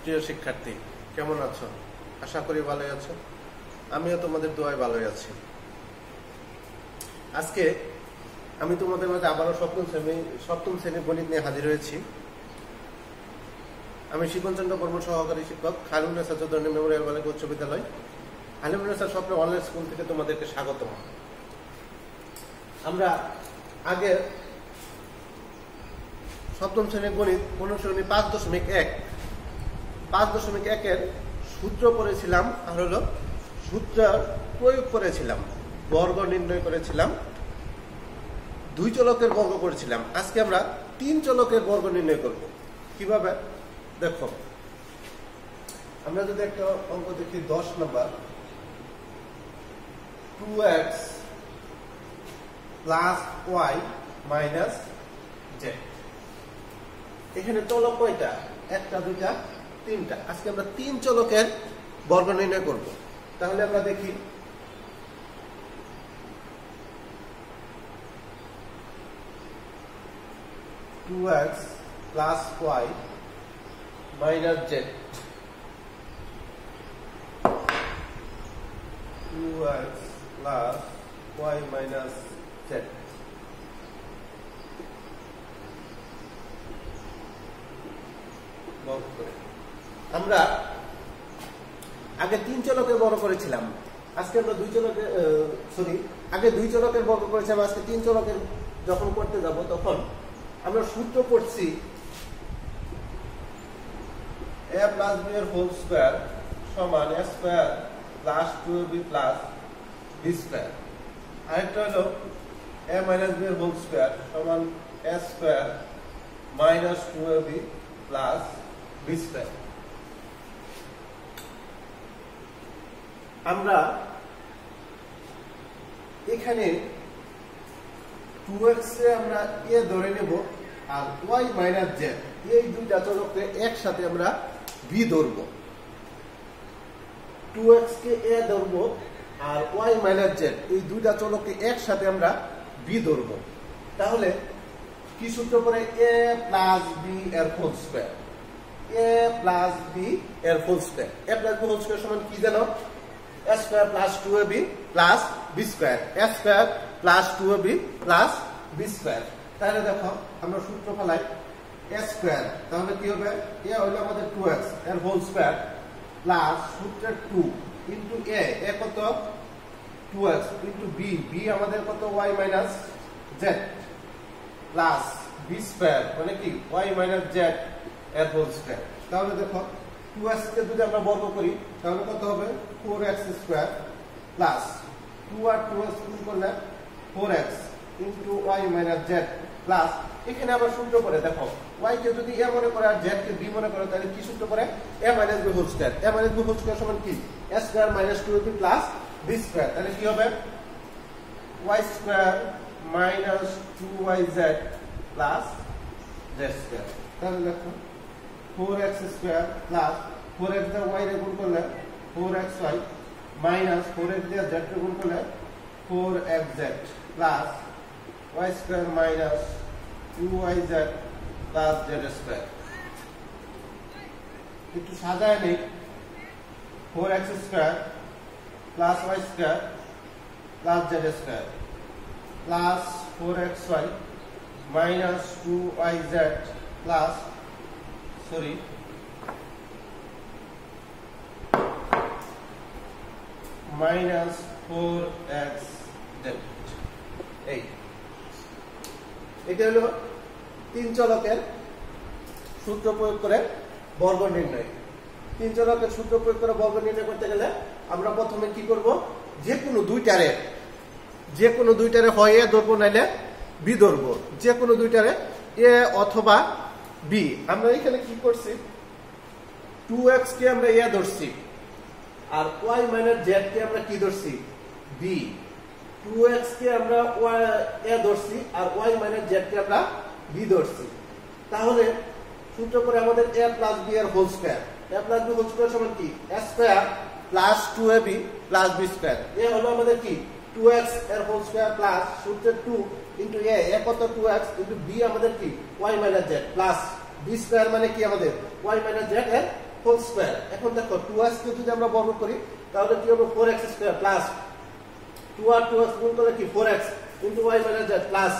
প্রিয় শিক্ষার্থী, কেমন আছো? আশা করি ভালোই আছো। আমিও তোমাদের দোয়ায় ভালোই আছি। আজকে আমি তোমাদের মাঝে আবারও সপ্তম শ্রেণীর গণিত নিয়ে হাজির হয়েছি। আমি শিবনচন্দ্র বর্মন, সহকারী শিক্ষক, হালিমুন্নেছা চৌধুরী মেমোরিয়াল বালিকা উচ্চ বিদ্যালয়, হালিমুন্নেছা স্বপ্ন অনলাইন স্কুল থেকে তোমাদেরকে স্বাগত। আমরা আগে সপ্তম শ্রেণীর গণিত অনুশীলনী 5.1 এর সূত্র পড়েছিলাম, আর হলো সূত্র প্রয়োগ করেছিলাম, বর্গ নির্ণয় করেছিলাম, দুই চলকের বর্গ করেছিলাম। আজকে আমরা তিন চলকের বর্গ নির্ণয় করব। কিভাবে দেখো, আমরা যদি একটা অঙ্ক দেখি 10 নম্বর, 2x plus y minus z। এখানে চলক কয়টা? একটা, দুইটা, তিনটা। আজকে আমরা তিন চলকের বর্গ নির্ণয় করব। তাহলে আমরা দেখি, two x plus y minus z, 2x plus y minus z। আমরা আগে তিন চলকের বর্গ করেছিলাম, আজকে আমরা আগে দুই চলকের বর্গ করেছিলাম। আজকে তিন চলকের যখন করতে যাব তখন আমরা সূত্র পড়ছি a প্লাস b এর হোল স্কয়ার সমান a square plus 2ab plus b square. আরেকটা হলো a মাইনাস b এর হোল স্কয়ার সমান a square minus 2ab plus b square. আমরা এখানে 2x কে আমরা a ধরে নেব, আর y মাইনাস z এই দুইটা চলককে একসাথে আমরা b ধরব। 2x কে a ধরব আর y মাইনাস z এই দুইটা চলককে একসাথে আমরা b ধরব। তাহলে কি সূত্র পড়ে? a প্লাস b এর whole square, a plus b এর whole square. a plus b whole square সমান কি জানো? a square plus 2ab plus b square, a square plus 2ab plus b square. তাহলে দেখো আমরা সূত্র ফেলাই a স্কয়ার, তাহলে কি হবে? a হলো আমাদের 2x এর হোল স্কয়ার প্লাস সূত্রের 2 ইনটু a কত? 2x ইনটু b, b আমাদের কত? y minus z plus b square, মানে কি y মাইনাস z এর হোল স্কয়ার। তাহলে দেখো 2x কে যদি আমরা বর্গ করি তাহলে কত হবে? 4x স্কয়ার প্লাস 2 আর 2x গুণ করলে 4x into y minus z plus, এখানে আবার সূত্র পড়ে দেখো y কে যদি a মনে করে আর z কে b মনে করে, তাহলে কি সূত্র পড়ে? a minus b whole square. a minus b whole square সমান কি? a square minus 2ab plus b square. তাহলে কি হবে? y square minus 2yz plus z square. তাহলে দেখো 4x স্কয়ার প্লাস 4x দিয়ে y রে গুণ করলে 4xy মাইনাস 4x দিয়ে z রে গুণ করলে 4xz plus y square minus 2yz plus z square. একটু সাজায় নেই, 4x square plus y square plus z square plus 4xy minus 2yz plus minus 4xz। এটা হলো তিন চলকের সূত্র প্রয়োগ করে বর্গ নির্ণয়। তিন চলকের সূত্র প্রয়োগ করে বর্গ নির্ণয় করতে গেলে আমরা প্রথমে কি করব? যে কোনো দুইটারে হয় এ ধরবো, নাইলে বি ধরবো। যে কোনো দুইটারে এ অথবা বি। আমরা এখানে কি করছি? 2x কে আমরা এ ধরছি, আর y মাইনাস z কে আমরা কি ধরছি? বি। 2x কে আমরা a ধরছি আর y মাইনাস z কে আমরা b ধরছি। তাহলে সূত্র করে আমাদের a প্লাস b এর whole square, a plus b whole square সমান কি? a square plus 2ab plus b square. a হলো আমাদের কি? 2x এর হোল স্কয়ার প্লাস সূত্রের 2 ইনটু a কত? 2x ইনটু b আমাদের কি? y minus z plus b square, মানে কি আমাদের y মাইনাস z এর হোল স্কয়ার। এখন দেখো 2x কে যদি আমরা বর্গ করি তাহলে কি হবে 4x স্কয়ার প্লাস 2 আর 2x গুণ করলে কি 4x into y minus z plus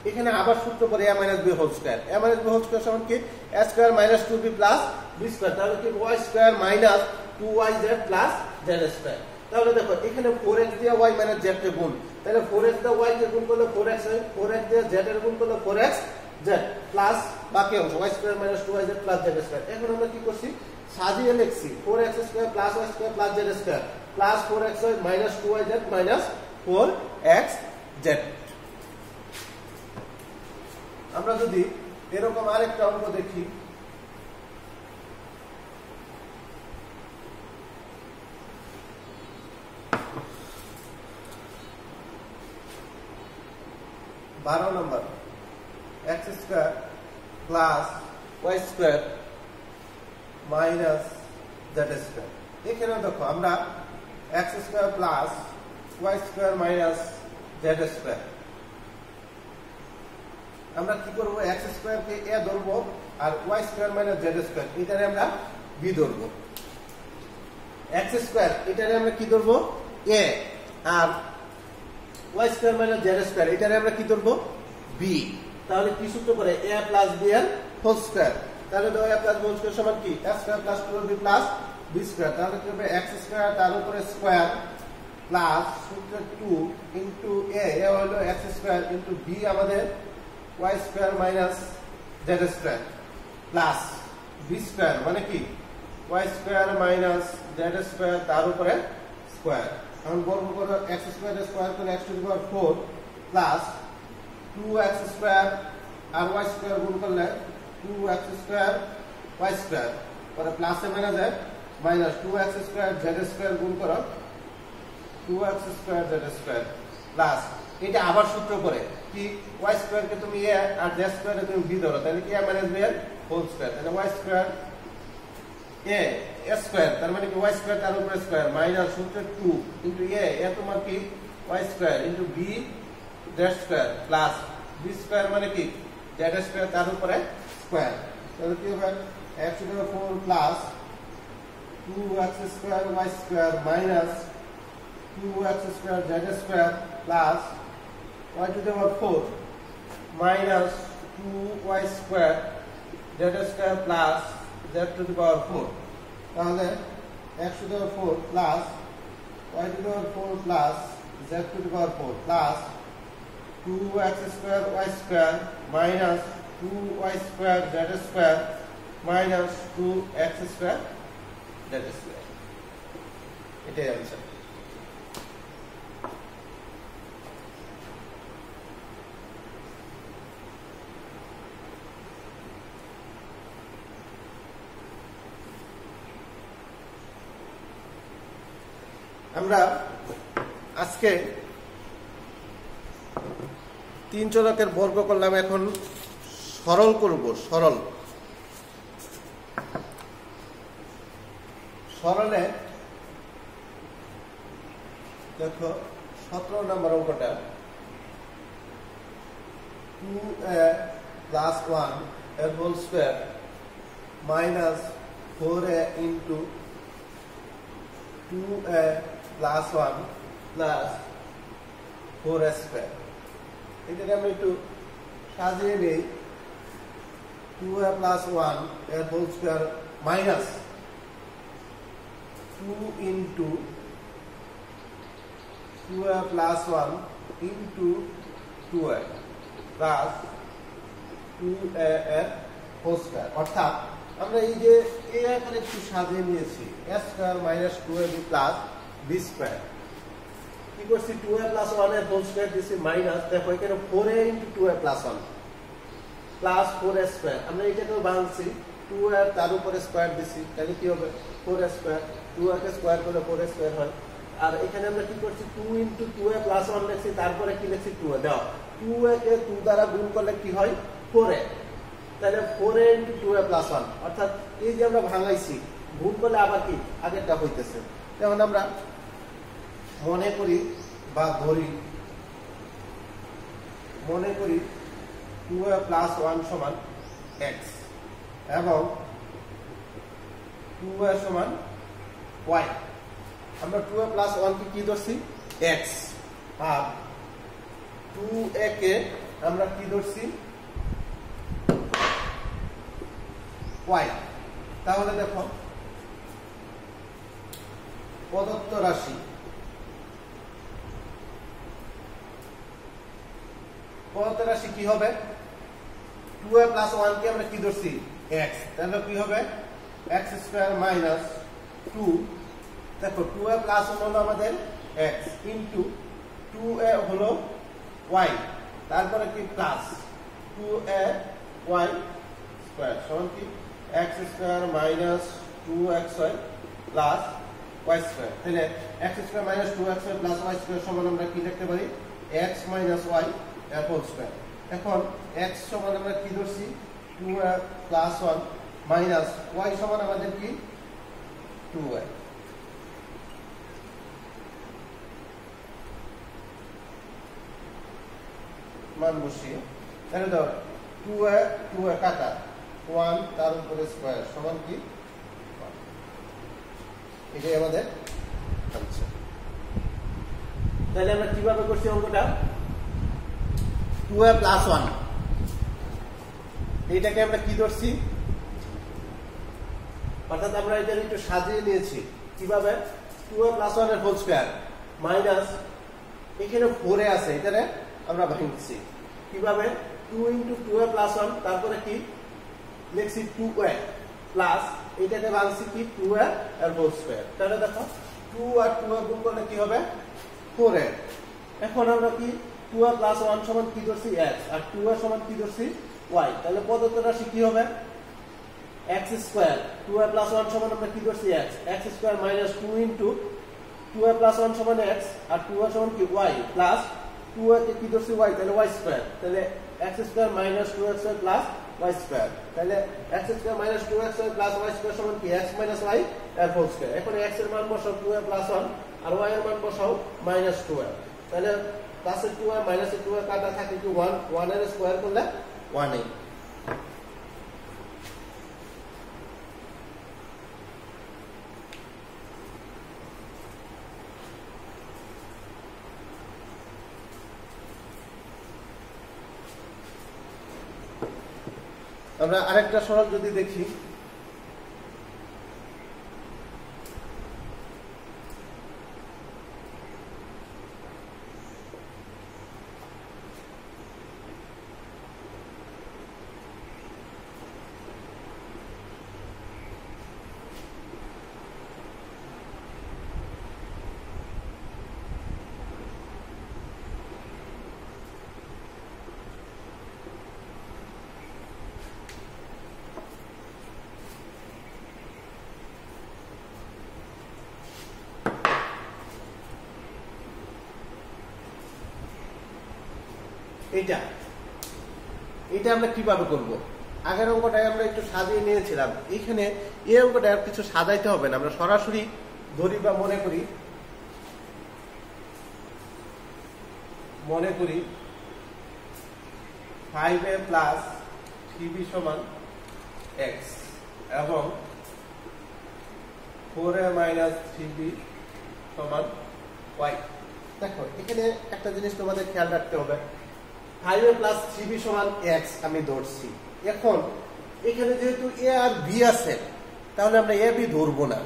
এখানে আবার সূত্র পড়ে a minus b whole square. a minus b whole square সমান কি a square minus 2b plus b square, তাহলে কি y square minus 2yz plus z square. তাহলে দেখো এখানে 4x দিয়ে y মাইনাস z কে গুণ, তাহলে 4x দিয়ে y কে গুণ করলে 4x হয়, 4x দিয়ে z এর গুণ করলে 4x z প্লাস বাকি অংশ y square minus 2yz plus z square. এখন আমরা কি করছি সাজিয়ে লিখছি 4x square plus y square plus z square plus 4xy minus 2yz minus 4xz। আমরা যদি এরকম আরেকটা অঙ্ক দেখি, বারো নম্বর x square plus y square minus z square. এখানে দেখো আমরা x square plus y square minus z square আমরা কি করব x স্কয়ার কে a ধরব আর y square minus z square এটারে আমরা b ধরব। x স্কয়ার এটারে আমরা কি ধরব a আর y square minus z square এটারে আমরা কি ধরব b। তাহলে কি সূত্র করে a প্লাস b এর হোল স্কয়ার। তাহলে দাও a plus b whole square সমান কি a square plus 2b plus b square. তাহলে কি হবে x স্কয়ার তার উপরে স্কয়ার প্লাস সূত্র 2 ইনটু a হলো x স্কয়ার ইনটু b আমাদের y square minus z square plus b square মানে কি y square minus z square তার উপরে স্কয়ার। এখন বর্গ করো x স্কয়ার স্কয়ার করে x to the power 4 plus 2x square আর y স্কয়ার গুণ করলে 2x স্কয়ার y স্কয়ার পরে প্লাসে মাইনাসে minus 2x square z square গুণ করো 2x square z square plus এটা আবার সূত্র করে কি y স্কয়ার কে তুমি a আর z স্কয়ার কে তুমি b ধরো, তাহলে কি a মাইনাস b এর হোল স্কয়ার। তাহলে y স্কয়ার a স্কয়ার তার মানে কি y স্কয়ার তার উপরে স্কয়ার মাইনাস সূত্র 2 ইনটু a তোমার কি y square into b z square plus b square মানে কি z স্কয়ার তার উপরে স্কয়ার। তাহলে কি হবে x to the power 4 plus 2x square y square minus 2x square z square plus y to the power 4 minus 2y square z square plus z to the power 4 তাহলে x to the power 4 plus y to the power 4 plus z to the power 4 plus 2x square y square minus 2y square z square minus 2x square z square এটাই answer. আমরা আজকে তিন চলকের বর্গ করলাম, এখন সরল করব। সরলে দেখো 17 নম্বর অঙ্কটা 2a প্লাস 1 এর whole square minus 4a into 2a plus 1 plus 4a square. এটাকে আমরা একটু সাজিয়ে নেই। 2a প্লাস 1 এর whole square minus 2 into 2a plus 1 into 2a plus 2a এর হোল স্কয়ার। অর্থাৎ আমরা এই যে a আকারে একটু সাজিয়ে নিয়েছি a square minus 2ab plus b square. কি করছি 2a প্লাস 1 এর হোল স্কয়ার দিছি মাইনাস, দেখো এখানে 4a into 2a plus 1 plus 4a square. আমরা এটাকেও ভাঙছি 2a তার উপরে স্কয়ার দিছি, তাহলে কি হবে 4a স্কয়ার। 2a কে স্কয়ার করলে 4a স্কয়ার হয়। আর এখানে আমরা কি করছি 2 ইনটু 2a প্লাস 1 লিখছি, তারপরে কি লিখছি 2a। দাও 2a কে 2 দ্বারা গুণ করলে কি হয় 4a, তাহলে 4a ইনটু 2a প্লাস 1। অর্থাৎ এই যে আমরা ভাঙাইছি গুণ করলে আবার কি আগেরটা হইতেছে। যেমন আমরা মনে করি বা ধরি, মনে করি 2a প্লাস 1 সমান x এবং 2a সমান y। আমরা 2a প্লাস 1 কে কি ধরছি x, আর 2a কে আমরা কি ধরছি y। তাহলে দেখো প্রদত্ত রাশি কি হবে, 2a প্লাস 1 কে আমরা কি ধরছি x, তাহলে কি হবে x স্কয়ার মাইনাস 2, দেখো 2a প্লাস হলো আমাদের x ইনটু 2a হলো y, তারপরে কি প্লাস 2a y স্কয়ার সমান কি x square minus 2xy plus y square. তাহলে x square minus 2xy plus y square সমান আমরা কি লিখতে পারি x মাইনাস y এর হোল স্কয়ার। এখন x সমান আমরা কি ধরছি 2a প্লাস 1 মাইনাস y সমান আমাদের কি 2y। মান বসিয়ে তাহলে দাও 2a কাটা 1 তার উপরে স্কয়ার সমান কি 1। এটাই আমাদের আনসার। তাহলে আমরা কিভাবে করছি অঙ্কটা, 2a প্লাস 1 এইটাকে আমরা কি ধরছি, অর্থাৎ আমরা এটা একটু সাজিয়ে নিয়েছি কিভাবে 2a প্লাস 1 এর হোল স্কয়ার মাইনাস এখানে 4a আছে, এখানে আমরা ভাঙছি কিভাবে 2 ইনটু 2a প্লাস 1, তারপরে কি লিখছি 2a প্লাস এটাকে ভাঙছি কি 2a এর হোল স্কয়ার। তাহলে দেখো 2 আর 2a গুণ করলে কি হবে 4a। এখন আমরা কি 2a প্লাস 1 সমান কি ধরছি x, আর 2a সমান কি ধরছি y। তাহলে প্রদত্ত রাশি কি হবে x স্কয়ার, 2a প্লাস 1 সমান আমরা কি ধরছি x square minus 2 into 2a plus 1 সমান x, আর 2a সমান কি y প্লাস 2a কে কি ধরছি y, তাহলে y স্কয়ার। তাহলে x square minus 2xy plus y square. তাহলে x square minus 2xy plus y square সমান কি x মাইনাস y এর হোল স্কয়ার। এখন x এর মান বসাও 2a প্লাস 1, আর y এর মান বসাও মাইনাস 2a। তাহলে প্লাসের 2a মাইনাসের 2a কাটা থাকে কি 1, 1 এর স্কয়ার করলে 1a। আমরা আরেকটা সরল যদি দেখি, এটা আমরা কিভাবে করব, আগের অঙ্কটায় আমরা একটু সাজিয়ে নিয়েছিলাম, এখানে এই অঙ্কটা আর কিছু সাজাইতে হবে না, আমরা সরাসরি ধরি বা মনে করি 5a প্লাস 3b সমান x এবং 4a মাইনাস 3b সমান y। দেখো এখানে একটা জিনিস তোমাদের খেয়াল রাখতে হবে, 5a প্লাস 3b সমান x আমি ধরছি। এখন এখানে যেহেতু a আর b আছে, তাহলে আমরা a b ধরবো না,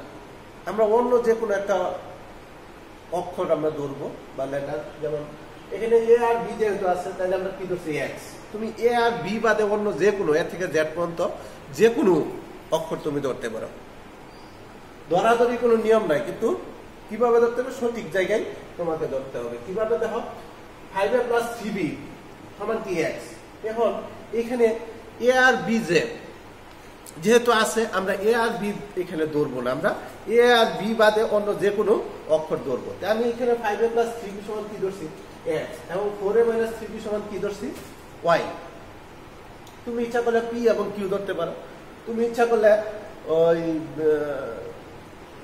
আমরা অন্য যে কোনো একটা অক্ষর আমরা ধরবো বা লেটার। যেমন এখানে a আর b যেহেতু আছে, তাহলে আমরা কি ধরছি x। তুমি a আর b বাদে অন্য যে কোনো a থেকে z পর্যন্ত যে কোনো অক্ষর তুমি ধরতে পারো, ধরাধরি কোনো নিয়ম নাই, কিন্তু কিভাবে ধরতে হবে সঠিক জায়গায় তোমাকে ধরতে হবে। কিভাবে দেখো 5a প্লাস 3b সমান কি x। এখন এখানে a আর b যেহেতু আছে, আমরা a আর b এখানে ধরবো না, আমরা a আর b বাদে অন্য যে কোনো অক্ষর ধরবো। আমি এখানে 5a প্লাস 3b সমান কি ধরছি x এবং 4a মাইনাস 3b সমান কি ধরছি y। তুমি ইচ্ছা করলে p এবং q ধরতে পারো, তুমি ইচ্ছা করলে ওই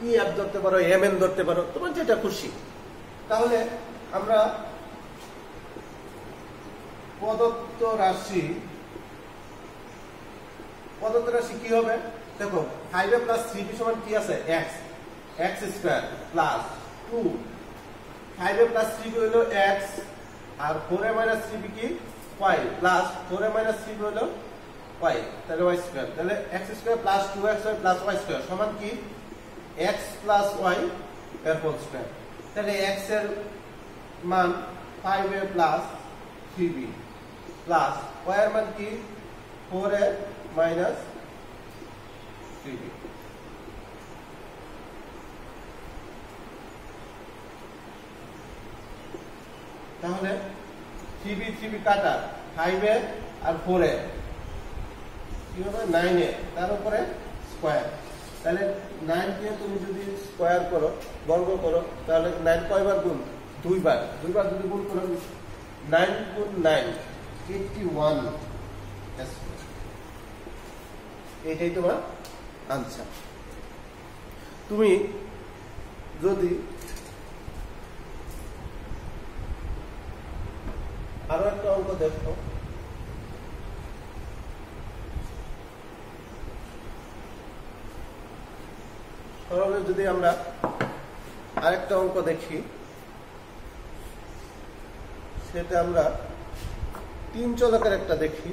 EF ধরতে পারো, MN ধরতে পারো, তোমার যেটা খুশি। তাহলে আমরা প্রদত্ত রাশি কি হবে দেখো 5a প্লাস 3b সমান কি আছে x x square plus 2 5a plus 3b হলো x আর 4a মাইনাস 3b কি y plus 4a minus 3b হলো y তাহলে y স্কয়ার তাহলে x square plus 2xy plus y square সমান কি x প্লাস y এর হোল স্কয়ার তাহলে x এর মান 5a plus 3b plus y এর মান কি 4a মাইনাস 3b তাহলে 3b কাটা 5a আর 4a কি হবে 9a তার উপরে স্কয়ার তাহলে 9 কে তুমি যদি স্কয়ার করো বর্গ করো তাহলে 9 কয়বার গুণ দুইবার যদি গুণ করো 9 গুণ 9 81 এটাই তোমার আনসার তুমি যদি আরো একটা অঙ্ক দেখো তাহলে যদি আমরা আরেকটা অঙ্ক দেখি সেটা আমরা 3 চলকের একটা দেখি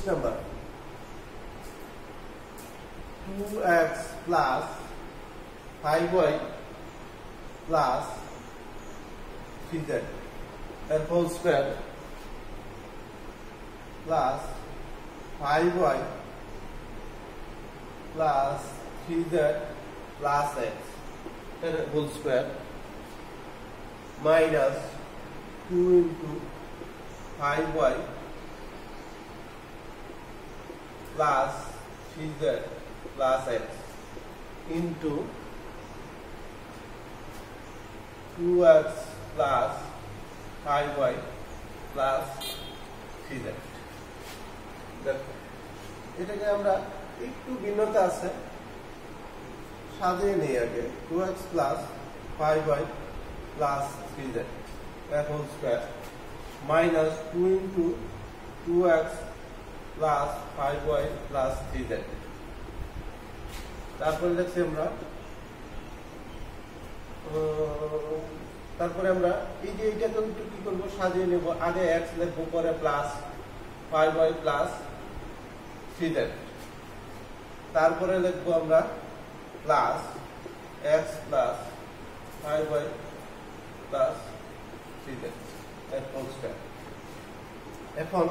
number 2x plus 5y plus 3z এর whole square plus 5y plus 3z plus x এর whole square minus 2 into 5y plus 3z plus x into 2x plus 5y plus 3z এটাকে আমরা একটু ভিন্নতা আছে সাজিয়ে নেই আগে 2x plus 5y plus 3z এর whole square minus 2 into 2x plus 5y plus 3z তারপরে দেখছি আমরা তারপরে আমরা এই যে এইটাকে একটু কি করব সাজিয়ে নেব আগে x লিখব পরে প্লাস 5y প্লাস 3z তারপরে লিখব আমরা plus x plus 5y plus 3z এর হোল স্কয়ার এখন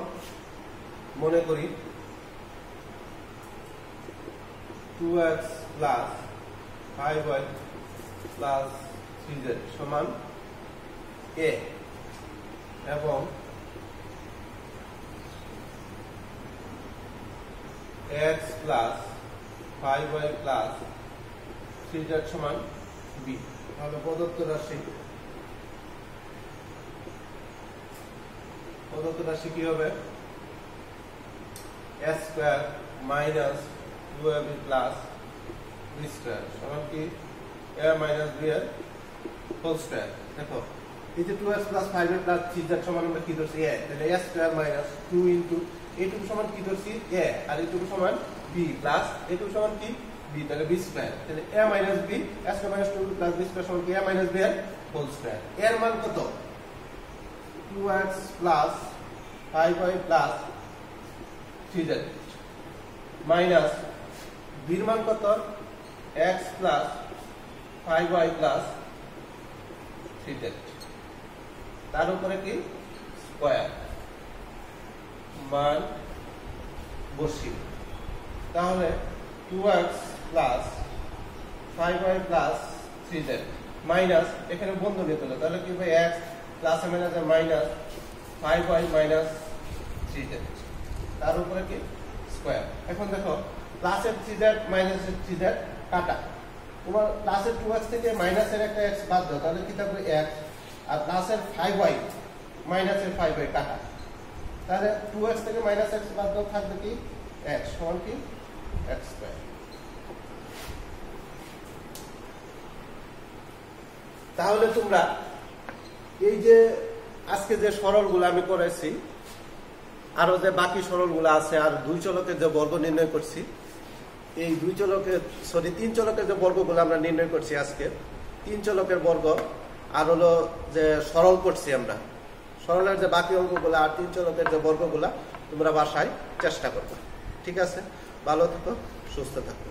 মনে করি 2x plus 5y plus 3z সমান a এবং x plus 5y plus 3z সমান b তাহলে প্রদত্ত রাশি কি হবে a square minus 2ab plus b square সমান কি a minus b এর হোল স্কয়ার দেখো এই যে 2x plus 5a plus 3z সমান আমরা কি ধরছি a তাহলে a square minus 2 into এইটুকু সমান কি ধরছি a আর এইটুকু সমান b plus এইটুকু সমান কি b তাহলে b square তাহলে a minus b a square minus 2 plus b square সমান কি a minus b এর হোল স্কয়ার এর মান কত 2x plus 5y plus 3z minus b এর মান কত x plus 5y plus 3z তার উপরে কি স্কয়ার মান বসিয়ে তাহলে 2x plus 5y plus 3z minus এখানে বন্ধনী তোলে তাহলে কি হবে x plus minus minus 5y minus 3z তার উপরে কি স্কয়ার এখন দেখো প্লাসের 3z মাইনাসের 3z কাটা তোমার প্লাসের 2x থেকে মাইনাসের একটা x বাদ দাও তাহলে কি থাকবে x আর প্লাসের 5y মাইনাসের 5y কাটা তাহলে 2x থেকে মাইনাস x বাদ দাও থাকবে কি x সমান কি x স্কয়ার তাহলে তোমরা এই যে আজকে যে সরলগুলো আমি করেছি, আরো যে বাকি সরলগুলো আছে, আর দুই চলকের যে বর্গ নির্ণয় করছি, এই তিন চলকের যে বর্গগুলো আমরা নির্ণয় করছি আজকে, তিন চলকের বর্গ আর হলো যে সরল করছি আমরা, সরলের যে বাকি অঙ্কগুলো আর তিন চলকের যে বর্গগুলা তোমরা বাসায় চেষ্টা করবে। ঠিক আছে, ভালো থাকো, সুস্থ থাকো।